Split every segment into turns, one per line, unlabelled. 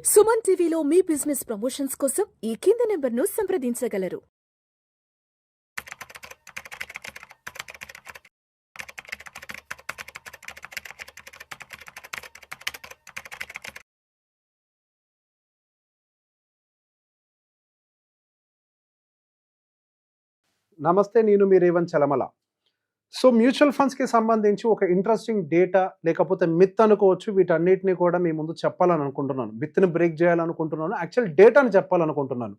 సుమన్ టీవీలో మీ business promotions కోసం ఈ కింది నెంబర్ను సంప్రదించగలరు.
నమస్తే, నేను మీ రేవంత్ చలమల. సో మ్యూచువల్ ఫండ్స్కి సంబంధించి ఒక ఇంట్రెస్టింగ్ డేటా లేకపోతే మిత్ అనుకోవచ్చు, వీటన్నిటిని కూడా మీ ముందు చెప్పాలని అనుకుంటున్నాను. మిత్ని బ్రేక్ చేయాలనుకుంటున్నాను, యాక్చువల్ డేటాని చెప్పాలనుకుంటున్నాను.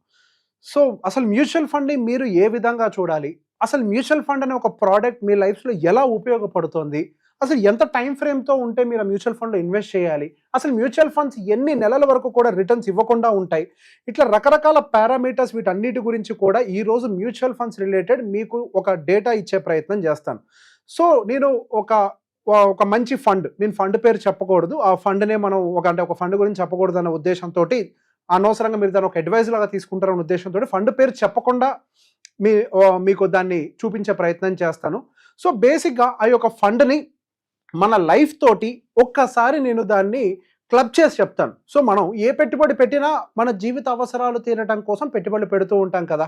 సో అసలు మ్యూచువల్ ఫండ్ని మీరు ఏ విధంగా చూడాలి, అసలు మ్యూచువల్ ఫండ్ అనే ఒక ప్రోడక్ట్ మీ లైఫ్లో ఎలా ఉపయోగపడుతుంది, అసలు ఎంత టైం ఫ్రేమ్తో ఉంటే మీరు ఆ మ్యూచువల్ ఫండ్లో ఇన్వెస్ట్ చేయాలి, అసలు మ్యూచువల్ ఫండ్స్ ఎన్ని నెలల వరకు కూడా రిటర్న్స్ ఇవ్వకుండా ఉంటాయి, ఇట్లా రకరకాల పారామీటర్స్ వీటన్నిటి గురించి కూడా ఈరోజు మ్యూచువల్ ఫండ్స్ రిలేటెడ్ మీకు ఒక డేటా ఇచ్చే ప్రయత్నం చేస్తాను. సో నేను ఒక మంచి ఫండ్, నేను ఫండ్ పేరు చెప్పకూడదు, ఆ ఫండ్నే మనం ఒక ఫండ్ గురించి చెప్పకూడదు అన్న ఉద్దేశంతో, అనవసరంగా మీరు దాన్ని ఒక అడ్వైజ్ లాగా తీసుకుంటారన్న ఉద్దేశంతో ఫండ్ పేరు చెప్పకుండా మీకు దాన్ని చూపించే ప్రయత్నం చేస్తాను. సో బేసిక్గా ఆ యొక్క ఫండ్ని మన లైఫ్ తోటి ఒక్కసారి నేను దాన్ని క్లబ్ చేసి చెప్తాను. సో మనం ఏ పెట్టుబడి పెట్టినా మన జీవిత అవసరాలు తీరటం కోసం పెట్టుబడులు పెడుతూ ఉంటాం కదా,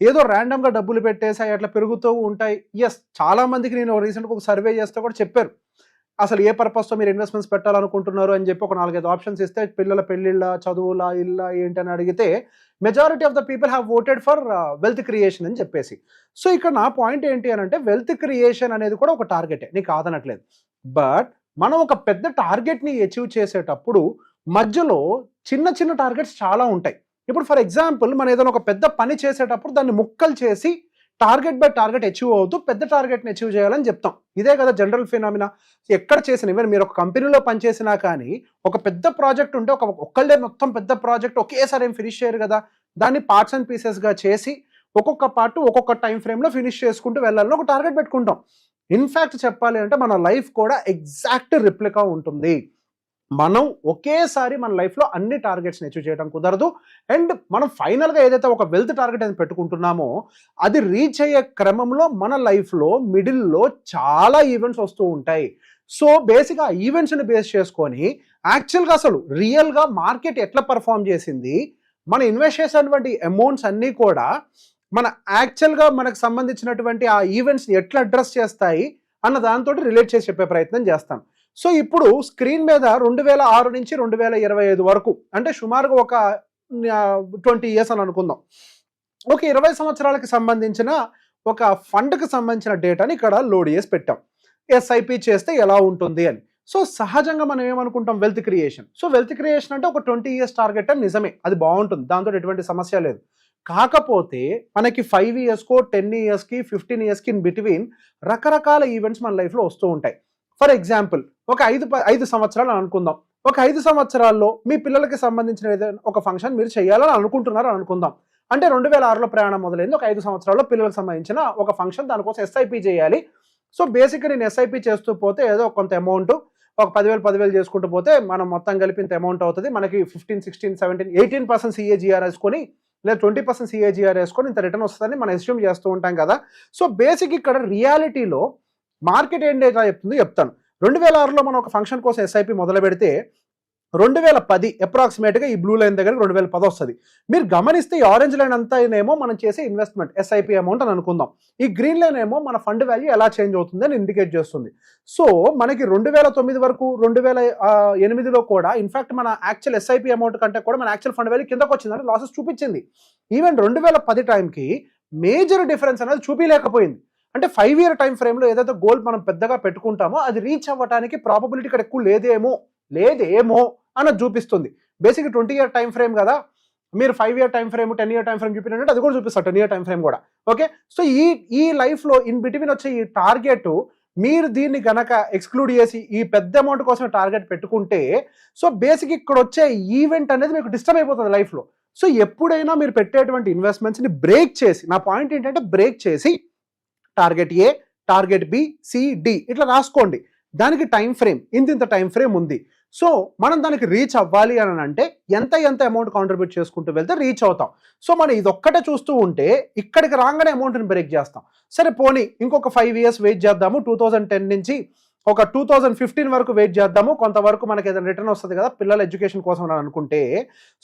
ఏదో ర్యాండమ్గా డబ్బులు పెట్టేసి అట్లా పెరుగుతూ ఉంటాయి. ఎస్, చాలామందికి నేను రీసెంట్గా ఒక సర్వే చేస్తే కూడా చెప్పారు, అసలు ఏ పర్పస్తో మీరు ఇన్వెస్ట్మెంట్స్ పెట్టాలనుకుంటున్నారు అని చెప్పి ఒక 4-5 ఆప్షన్స్ ఇస్తే, పిల్లల పెళ్ళిళ్ళ, చదువుల, ఇళ్ళ ఏంటని అడిగితే majority of the people have voted for wealth creation అని చెప్పేసి. సో ఇక్కడ నా పాయింట్ ఏంటి అని అంటే, వెల్త్ క్రియేషన్ అనేది కూడా ఒక టార్గెటే, నీకు కాదనట్లేదు. బట్ మనం ఒక పెద్ద టార్గెట్ని అచీవ్ చేసేటప్పుడు మధ్యలో చిన్న చిన్న టార్గెట్స్ చాలా ఉంటాయి. ఇప్పుడు ఫర్ ఎగ్జాంపుల్ మనం ఏదైనా ఒక పెద్ద పని చేసేటప్పుడు దాన్ని ముక్కలు చేసి టార్గెట్ బై టార్గెట్ అచీవ్ అవుతూ పెద్ద టార్గెట్ని అచీవ్ చేయాలని చెప్తాం. ఇదే కదా జనరల్ ఫినామినా. ఎక్కడ చేసిన, ఈవెన్ మీరు ఒక కంపెనీలో పనిచేసినా కానీ ఒక పెద్ద ప్రాజెక్ట్ ఉంటే ఒక్కళ్ళే మొత్తం పెద్ద ప్రాజెక్ట్ ఒకేసారి ఏం ఫినిష్ చేయరు కదా, దాన్ని పార్ట్స్ అండ్ పీసెస్గా చేసి ఒక్కొక్క పార్ట్ ఒక్కొక్క టైం ఫ్రేమ్లో ఫినిష్ చేసుకుంటూ వెళ్ళాలని ఒక టార్గెట్ పెట్టుకుంటాం. ఇన్ఫ్యాక్ట్ చెప్పాలి అంటే మన లైఫ్ కూడా ఎగ్జాక్ట్ రిప్లికా ఉంటుంది. మనం ఒకేసారి మన లైఫ్లో అన్ని టార్గెట్స్ని అచీవ్ చేయడం కుదరదు. అండ్ మనం ఫైనల్గా ఏదైతే ఒక వెల్త్ టార్గెట్ అని పెట్టుకుంటున్నామో అది రీచ్ అయ్యే క్రమంలో మన లైఫ్లో మిడిల్లో చాలా ఈవెంట్స్ వస్తూ ఉంటాయి. సో బేసిక్గా ఆ ఈవెంట్స్ని బేస్ చేసుకొని యాక్చువల్గా అసలు రియల్గా మార్కెట్ ఎట్లా పర్ఫామ్ చేసింది, మన ఇన్వెస్ట్ చేసినటువంటి అమౌంట్స్ అన్నీ కూడా మన యాక్చువల్గా మనకు సంబంధించినటువంటి ఆ ఈవెంట్స్ని ఎట్లా అడ్రస్ చేస్తాయి అన్న దాంతో రిలేట్ చేసి చెప్పే ప్రయత్నం చేస్తాను. సో ఇప్పుడు స్క్రీన్ మీద 2006 నుంచి 2025 వరకు, అంటే సుమారుగా ఒక 20 ఇయర్స్ అని అనుకుందాం, ఒక 20 సంవత్సరాలకి సంబంధించిన ఒక ఫండ్కి సంబంధించిన డేటాని ఇక్కడ లోడ్ చేసి పెట్టాం. ఎస్ఐపి చేస్తే ఎలా ఉంటుంది అని. సో సహజంగా మనం ఏమనుకుంటాం, wealth creation. So wealth creation అంటే ఒక 20 ఇయర్స్ టార్గెట్ అని నిజమే, అది బాగుంటుంది, దాంతో ఎటువంటి సమస్య లేదు. కాకపోతే మనకి 5 ఇయర్స్కో 10 ఇయర్స్కి 15 ఇయర్స్కి ఇన్ బిట్వీన్ రకరకాల ఈవెంట్స్ మన లైఫ్లో వస్తూ ఉంటాయి. ఫర్ ఎగ్జాంపుల్ ఒక 5 సంవత్సరాలు అనుకుందాం. ఒక 5 సంవత్సరాల్లో మీ పిల్లలకి సంబంధించిన ఏదైనా ఒక ఫంక్షన్ మీరు చేయాలని అనుకుంటున్నారు అని అనుకుందాం. అంటే 2006లో ప్రయాణం మొదలైంది, ఒక 5 సంవత్సరాల్లో పిల్లలకు సంబంధించిన ఒక ఫంక్షన్, దానికోసం ఎస్ఐపి చేయాలి. సో బేసిక్గా నేను ఎస్ఐపి చేస్తూ పోతే ఏదో కొంత అమౌంట్, ఒక 10,000 చేసుకుంటూ పోతే మనం మొత్తం కలిపి ఇంత అమౌంట్ అవుతుంది. మనకి 15, 16, 17, 18% CAGR వేసుకొని లేదా 20% CAGR వేసుకొని ఇంత రిటర్న్ వస్తుందని మనం అస్యూమ్ చేస్తూ ఉంటాం కదా. సో బేసిక్ ఇక్కడ రియాలిటీలో మార్కెట్ ఏం డేటా చెప్తుందో చెప్తాను. 2006లో మనం ఒక ఫంక్షన్ కోసం ఎస్ఐపి మొదలు పెడితే 2010 అప్రాక్సిమేట్గా ఈ బ్లూ లైన్ దగ్గర 2010 వస్తుంది. మీరు గమనిస్తే ఈ ఆరెంజ్ లైన్ అంతా ఏమో మనం చేసే ఇన్వెస్ట్మెంట్ ఎస్ఐపి అమౌంట్ అని అనుకుందాం. ఈ గ్రీన్ లైన్ ఏమో మన ఫండ్ వాల్యూ ఎలా చేంజ్ అవుతుంది అని ఇండికేట్ చేస్తుంది. సో మనకి 2009 వరకు 2008లో కూడా ఇన్ఫాక్ట్ మన యాక్చువల్ ఎస్ఐపి అమౌంట్ కంటే కూడా మన యాక్చువల్ ఫండ్ వాల్యూ కిందకు వచ్చిందంటే లాసెస్ చూపించింది. ఈవెన్ 2010 టైంకి మేజర్ డిఫరెన్స్ అనేది చూపించలేకపోయింది. అంటే 5 ఇయర్ టైం ఫ్రేమ్లో ఏదైతే గోల్ మనం పెద్దగా పెట్టుకుంటామో అది రీచ్ అవ్వడానికి ప్రాబబిలిటీ ఇక్కడ ఎక్కువ లేదేమో అన్నది చూపిస్తుంది. బేసిక్ 20 ఇయర్ టైం ఫ్రేమ్ కదా, మీరు 5 year time frame 10 year time frame చూపినట్టు అది కూడా చూపిస్తారు 10 ఇయర్ టైం ఫ్రేమ్ కూడా. ఓకే, సో ఈ లైఫ్లో ఇన్ బిట్వీన్ వచ్చే ఈ టార్గెట్ మీరు దీన్ని గనక ఎక్స్క్లూడ్ చేసి ఈ పెద్ద అమౌంట్ కోసం టార్గెట్ పెట్టుకుంటే, సో బేసిక్ ఇక్కడ వచ్చే ఈవెంట్ అనేది మీకు డిస్టర్బ్ అయిపోతుంది లైఫ్లో. సో ఎప్పుడైనా మీరు పెట్టేటువంటి ఇన్వెస్ట్మెంట్స్ని బ్రేక్ చేసి, నా పాయింట్ ఏంటంటే బ్రేక్ చేసి టార్గెట్ ఏ, టార్గెట్ బి, సి, డి ఇట్లా రాసుకోండి. దానికి టైం ఫ్రేమ్ ఇంత టైం ఫ్రేమ్ ఉంది. సో మనం దానికి రీచ్ అవ్వాలి అని అంటే ఎంత అమౌంట్ కాంట్రిబ్యూట్ చేసుకుంటూ వెళ్తే రీచ్ అవుతాం. సో మనం ఇదొక్కటే చూస్తూ ఉంటే ఇక్కడికి రాగానే అమౌంట్ని బ్రేక్ చేస్తాం. సరే పోనీ ఇంకొక 5 ఇయర్స్ వెయిట్ చేద్దాము, 2010 నుంచి ఒక 2015 వరకు వెయిట్ చేద్దాము, కొంతవరకు మనకి ఏదైనా రిటర్న్ వస్తుంది కదా పిల్లల ఎడ్యుకేషన్ కోసం అని అనుకుంటే,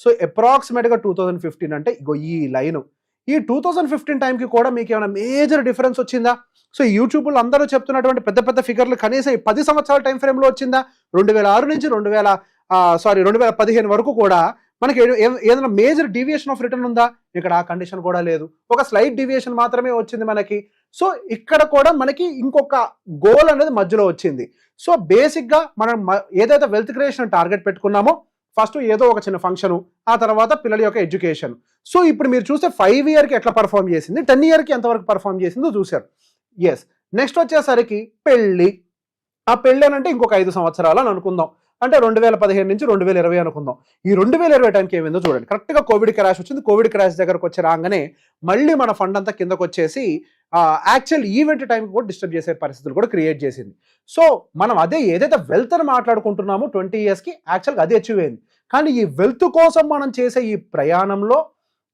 సో అప్రాక్సిమేట్గా 2015 అంటే ఇగో ఈ లైన్, ఈ 2015 టైంకి కూడా మీకు ఏమైనా మేజర్ డిఫరెన్స్ వచ్చిందా? సో యూట్యూబ్లో అందరూ చెప్తున్నటువంటి పెద్ద పెద్ద ఫిగర్లు కనీసం 10 సంవత్సరాల టైం ఫ్రేమ్లో వచ్చిందా? 2006 నుంచి 2015 వరకు కూడా మనకి ఏదైనా మేజర్ డీవియేషన్ ఆఫ్ రిటర్న్ ఉందా? ఇక్కడ ఆ కండిషన్ కూడా లేదు, ఒక స్లైట్ డీవియేషన్ మాత్రమే వచ్చింది మనకి. సో ఇక్కడ కూడా మనకి ఇంకొక గోల్ అనేది మధ్యలో వచ్చింది. సో బేసిక్గా మనం ఏదైతే వెల్త్ క్రియేషన్ టార్గెట్ పెట్టుకున్నామో, ఫస్ట్ ఏదో ఒక చిన్న ఫంక్షను, ఆ తర్వాత పిల్లల యొక్క ఎడ్యుకేషన్. సో ఇప్పుడు మీరు చూస్తే 5 ఇయర్కి ఎట్లా పర్ఫామ్ చేసింది, 10 ఇయర్కి ఎంతవరకు పర్ఫామ్ చేసిందో చూశారు. ఎస్, నెక్స్ట్ వచ్చేసరికి పెళ్ళి. ఆ పెళ్ళి అని అంటే ఇంకొక 5 సంవత్సరాలు అని అనుకుందాం, అంటే 2015 నుంచి 2020 అనుకుందాం. ఈ 2020 టైంకి ఏమైందో చూడండి, కరెక్ట్గా కోవిడ్ క్రాష్ వచ్చింది. కోవిడ్ క్రాష్ దగ్గరకు వచ్చి రాగానే మళ్ళీ మన ఫండ్ అంతా కిందకు వచ్చేసి యాక్చువల్ ఈవెంట్ టైంకి కూడా డిస్టర్బ్ చేసే పరిస్థితులు కూడా క్రియేట్ చేసింది. సో మనం అదే ఏదైతే వెల్త్ అని మాట్లాడుకుంటున్నామో 20 ఇయర్స్కి యాక్చువల్గా అది అచీవ్ అయింది. కానీ ఈ వెల్త్ కోసం మనం చేసే ఈ ప్రయాణంలో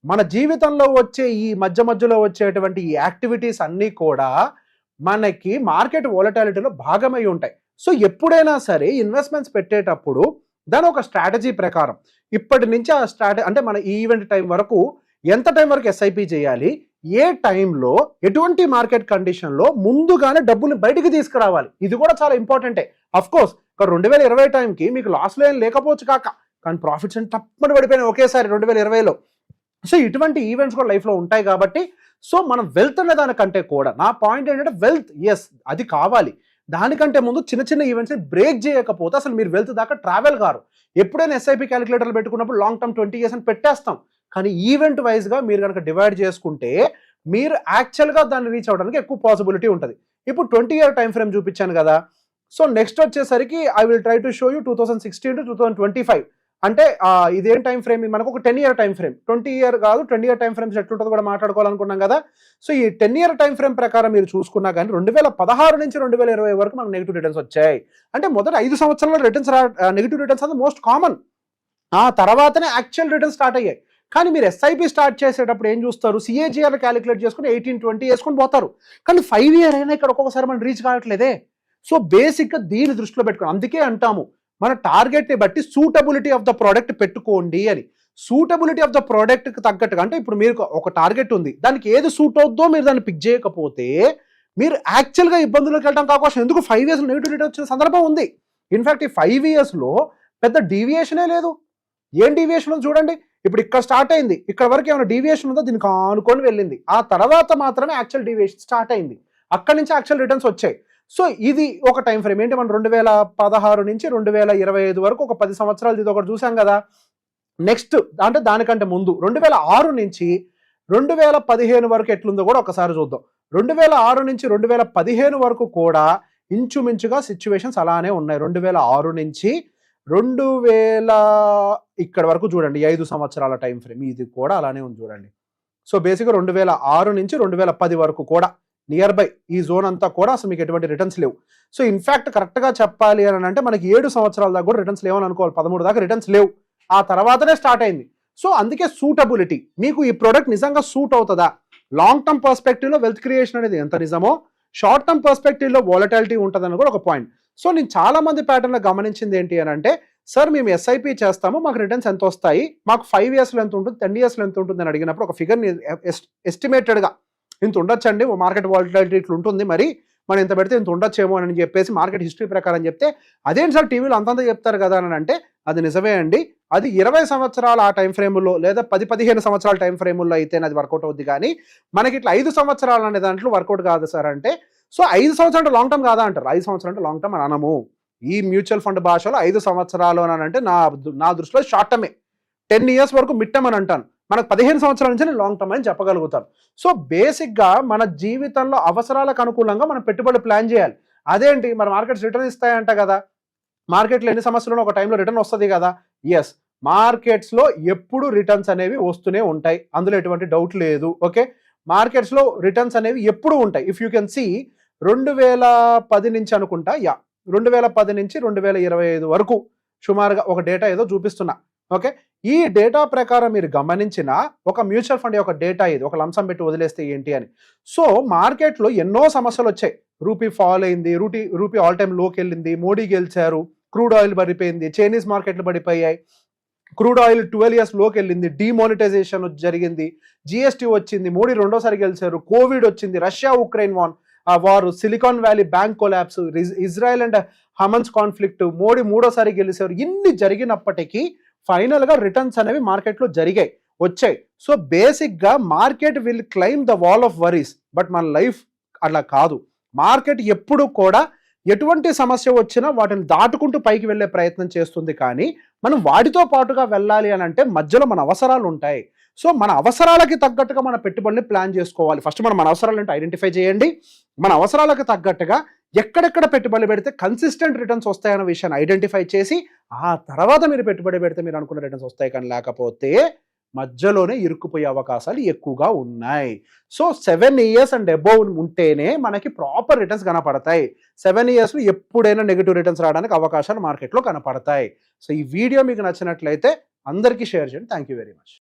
మన జీవితంలో వచ్చే ఈ మధ్యలో వచ్చేటువంటి ఈ యాక్టివిటీస్ అన్నీ కూడా మనకి మార్కెట్ వోలటాలిటీలో భాగమై ఉంటాయి. సో ఎప్పుడైనా సరే ఇన్వెస్ట్మెంట్స్ పెట్టేటప్పుడు దాని ఒక స్ట్రాటజీ ప్రకారం ఇప్పటి నుంచి ఆ అంటే మన ఈవెంట్ టైం వరకు ఎంత టైం వరకు ఎస్ఐపి చేయాలి, ఏ టైంలో ఎటువంటి మార్కెట్ కండిషన్లో ముందుగానే డబ్బులు బయటికి తీసుకురావాలి, ఇది కూడా చాలా ఇంపార్టెంటే. అఫ్ కోర్స్ 2020 టైంకి మీకు లాస్లో ఏం లేకపోవచ్చు కాక, కానీ ప్రాఫిట్స్ అని తప్పని పడిపోయినాయి ఒకేసారి 2020లో. సో ఇటువంటి ఈవెంట్స్ కూడా లైఫ్లో ఉంటాయి కాబట్టి, సో మనం వెల్త్ అనే దానికంటే కూడా నా పాయింట్ ఏంటంటే వెల్త్ ఎస్ అది కావాలి, దానికంటే ముందు చిన్న చిన్న ఈవెంట్స్ని బ్రేక్ చేయకపోతే అసలు మీరు వెల్త్ దాకా ట్రావెల్ కారు. ఎప్పుడైనా ఎస్ఐపి క్యాలిక్యులేటర్లు పెట్టుకున్నప్పుడు లాంగ్ టర్మ్ 20 ఇయర్స్ అని పెట్టేస్తాం, కానీ ఈవెంట్ వైజ్గా మీరు కనుక డివైడ్ చేసుకుంటే మీరు యాక్చువల్గా దాన్ని రీచ్ అవ్వడానికి ఎక్కువ పాసిబిలిటీ ఉంటుంది. ఇప్పుడు 20 ఇయర్ టైం ఫ్రేమ్ చూపించాను కదా. సో నెక్స్ట్ వచ్చేసరికి I will try to show you 2016 to 2025. అంటే ఇదేం టైం ఫ్రేమ్, మనకు ఒక 10 ఇయర్ టైం ఫ్రేమ్, 20 ఇయర్ కాదు 10 ఇయర్ టైం ఫ్రేమ్స్ ఎట్లుంటుందో కూడా మాట్లాడుకోవాలనుకున్నాం కదా. సో ఈ 10 ఇయర్ టైం ఫ్రేమ్ ప్రకారం మీరు చూసుకున్నా కానీ 2016 నుంచి 2020 వరకు మనకు నెగిటివ్ రిటర్న్స్ వచ్చాయి. అంటే మొదటి 5 సంవత్సరాల రిటర్న్స్ నెగిటివ్ రిటర్న్స్ అది మోస్ట్ కామన్. ఆ తర్వాతనే యాక్చువల్ రిటర్న్స్ స్టార్ట్ అయ్యాయి. కానీ మీరు ఎస్ఐపి స్టార్ట్ చేసేటప్పుడు ఏం చూస్తారు, సిఏజిఆర్ క్యాలిక్యులేట్ చేసుకుని 18-20 వేసుకొని పోతారు. కానీ 5 ఇయర్ అయినా ఇక్కడ ఒక్కొక్కసారి మనం రీచ్ కావట్లేదే. సో బేసిక్గా దీన్ని దృష్టిలో పెట్టుకుని అందుకే అంటాము మన టార్గెట్ని బట్టి సూటబిలిటీ ఆఫ్ ద ప్రోడక్ట్ పెట్టుకోండి అని. సూటబిలిటీ ఆఫ్ ద ప్రోడక్ట్కి తగ్గట్టుగా, అంటే ఇప్పుడు మీరు ఒక టార్గెట్ ఉంది, దానికి ఏది సూట్ అవుద్దో మీరు దాన్ని పిక్ చేయకపోతే మీరు యాక్చువల్గా ఇబ్బందులకు వెళ్ళడం కావచ్చు. ఎందుకు 5 ఇయర్స్ నెగిటివ్ రిటర్న్ వచ్చిన సందర్భం ఉంది. ఇన్ఫాక్ట్ ఈ 5 ఇయర్స్లో పెద్ద డీవియేషనే లేదు. ఏం డీవియేషన్ ఉంది చూడండి, ఇప్పుడు ఇక్కడ స్టార్ట్ అయింది, ఇక్కడ వరకు ఏమైనా డీవియేషన్ ఉందో దీనికి ఆనుకొని వెళ్ళింది, ఆ తర్వాత మాత్రమే యాక్చువల్ డీవియేషన్ స్టార్ట్ అయింది, అక్కడి నుంచి యాక్చువల్ రిటర్న్స్ వచ్చాయి. సో ఇది ఒక టైం ఫ్రేమ్ ఏంటి, మనం 2016 నుంచి 2025 వరకు ఒక 10 సంవత్సరాలు ఇది ఒకటి చూసాం కదా. నెక్స్ట్ అంటే దానికంటే ముందు 2006 నుంచి 2015 వరకు ఎట్లుందో కూడా ఒకసారి చూద్దాం. 2006 నుంచి 2015 వరకు కూడా ఇంచుమించుగా సిచ్యువేషన్స్ అలానే ఉన్నాయి. 2006 నుంచి 2000 ఇక్కడ వరకు చూడండి, 5 సంవత్సరాల టైం ఫ్రేమ్ ఇది కూడా అలానే ఉంది చూడండి. సో బేసిక్గా 2006 నుంచి 2010 వరకు కూడా నియర్ బై ఈ జోన్ అంతా కూడా అసలు మీకు ఎటువంటి రిటర్న్స్ లేవు. సో ఇన్ఫాక్ట్ కరెక్ట్గా చెప్పాలి అని అంటే మనకి 7 సంవత్సరాల దాకా కూడా రిటర్న్స్ లేవని అనుకోవాలి, 13 దాకా రిటర్న్స్ లేవు, ఆ తర్వాతనే స్టార్ట్ అయింది. సో అందుకే సూటబిలిటీ, మీకు ఈ ప్రోడక్ట్ నిజంగా సూట్ అవుతుందా, లాంగ్ టర్మ్ పర్స్పెక్టివ్లో వెల్త్ క్రియేషన్ అనేది ఎంత నిజమో షార్ట్ టర్మ్ పర్స్పెక్టివ్లో వాలటాలిటీ ఉంటుందని కూడా ఒక పాయింట్. సో నేను చాలా మంది ప్యాటర్న్లో గమనించింది ఏంటి అని అంటే, సార్ మేము ఎస్ఐపి చేస్తాము, మాకు రిటర్న్స్ ఎంత వస్తాయి, మాకు 5 ఇయర్స్లో ఎంత ఉంటుంది, 10 ఇయర్స్లో ఎంత ఉంటుంది అని అడిగినప్పుడు ఒక ఫిగర్ని ఎస్టిమేటెడ్గా ఇంత ఉండొచ్చండి, మార్కెట్ వాలటాలిటీ ఇట్లా ఉంటుంది, మరి మనం ఇంత పెడితే ఇంత ఉండొచ్చేమో అని చెప్పేసి మార్కెట్ హిస్టరీ ప్రకారం చెప్తే, అదేంటి సార్ టీవీలో అంతంత చెప్తారు కదా అని అంటే, అది నిజమే అండి, అది 20 సంవత్సరాల ఆ టైం ఫ్రేముల్లో లేదా 10-15 సంవత్సరాల టైం ఫ్రేముల్లో అయితేనే అది వర్కౌట్ అవుద్ది, కానీ మనకి ఇట్లా 5 సంవత్సరాలు అనే దాంట్లో వర్కౌట్ కాదు సార్ అంటే. సో 5 సంవత్సరాలు అంటే లాంగ్ టర్మ్ కాదా అంటారు, 5 సంవత్సరాలు అంటే లాంగ్ టర్మ్ అని అనము. ఈ మ్యూచువల్ ఫండ్ భాషలో 5 సంవత్సరాలు అని అంటే నా దృష్టిలో షార్ట్ టర్మే, 10 ఇయర్స్ వరకు మిడ్ టర్మ్ అని అంటాను, మనకు 15 సంవత్సరాల నుంచి నేను లాంగ్ టర్మ్ అని చెప్పగలుగుతాను. సో బేసిక్గా మన జీవితంలో అవసరాలకు అనుకూలంగా మనం పెట్టుబడి ప్లాన్ చేయాలి. అదేంటి మన మార్కెట్స్ రిటర్న్ ఇస్తాయంట కదా, మార్కెట్లో ఎన్ని సమస్యలు ఒక టైంలో రిటర్న్ వస్తుంది కదా. ఎస్, మార్కెట్స్లో ఎప్పుడు రిటర్న్స్ అనేవి వస్తూనే ఉంటాయి, అందులో ఎటువంటి డౌట్ లేదు. ఓకే, మార్కెట్స్లో రిటర్న్స్ అనేవి ఎప్పుడు ఉంటాయి. ఇఫ్ యూ కెన్ సీ 2010 నుంచి అనుకుంటా, 2010 నుంచి 2025 వరకు సుమారుగా ఒక డేటా ఏదో చూపిస్తున్నా, ఓకే. ఈ డేటా ప్రకారం మీరు గమనించిన ఒక మ్యూచువల్ ఫండ్ యొక్క డేటా ఇది. ఒక లంసం పెట్టి వదిలేస్తే ఏంటి అని. సో మార్కెట్‌లో ఎన్నో సమస్యలొచ్చాయి. రూపీ ఫాల్ అయింది. రూపీ ఆల్ టైమ్ లోకెళ్ళింది. మోడీ గెలిచారు. క్రూడ్ ఆయిల్ పడిపోయింది. చైనీస్ మార్కెట్లు పడిపోయాయి. క్రూడ్ ఆయిల్ 12 ఇయర్స్ లోకెళ్ళింది. డీమానిటైజేషన్ జరిగింది. జీఎస్టీ వచ్చింది. మోడీ రెండోసారి గెలిచారు. కోవిడ్ వచ్చింది. Russia Ukraine war, Silicon Valley bank collapse, Israel and Hamas conflict, Modi మూడోసారి గెలిచారు. ఇన్ని జరిగినప్పటికీ ఫైనల్‌గా రిటర్న్స్ అనేవి మార్కెట్‌లో వచ్చాయి. సో బేసిక్‌గా market will claim the wall of worries. But మన లైఫ్ అలా కాదు. మార్కెట్ ఎప్పుడు కూడా ఎటువంటి సమస్య వచ్చినా వాటిని దాటుకుంటూ పైకి వెళ్ళే ప్రయత్నం చేస్తుంది. కానీ మనం వాటితో పాటుగా వెళ్ళాలి అని అంటే మధ్యలో మన అవసరాలు ఉంటాయి. సో మన అవసరాలకి తగ్గట్టుగా మన పెట్టుబడిని ప్లాన్ చేసుకోవాలి. ఫస్ట్ మన అవసరాలు ఏంటో ఐడెంటిఫై చేయండి. మన అవసరాలకు తగ్గట్టుగా ఎక్కడెక్కడ పెట్టుబడి పెడితే కన్సిస్టెంట్ రిటర్న్స్ వస్తాయన్న విషయాన్ని ఐడెంటిఫై చేసి ఆ తర్వాత మీరు పెట్టుబడి పెడితే మీరు అనుకున్న రిటర్న్స్ వస్తాయి. కానీ లేకపోతే మధ్యలోనే ఇరుక్కుపోయే అవకాశాలు ఎక్కువగా ఉన్నాయి. సో 7 ఇయర్స్ అండ్ అబోవ్ ఉంటేనే మనకి ప్రాపర్ రిటర్న్స్ కనపడతాయి. 7 ఇయర్స్లో ఎప్పుడైనా నెగిటివ్ రిటర్న్స్ రావడానికి అవకాశాలు మార్కెట్లో కనపడతాయి. సో ఈ వీడియో మీకు నచ్చినట్లయితే అందరికీ షేర్ చేయండి. Thank you very much.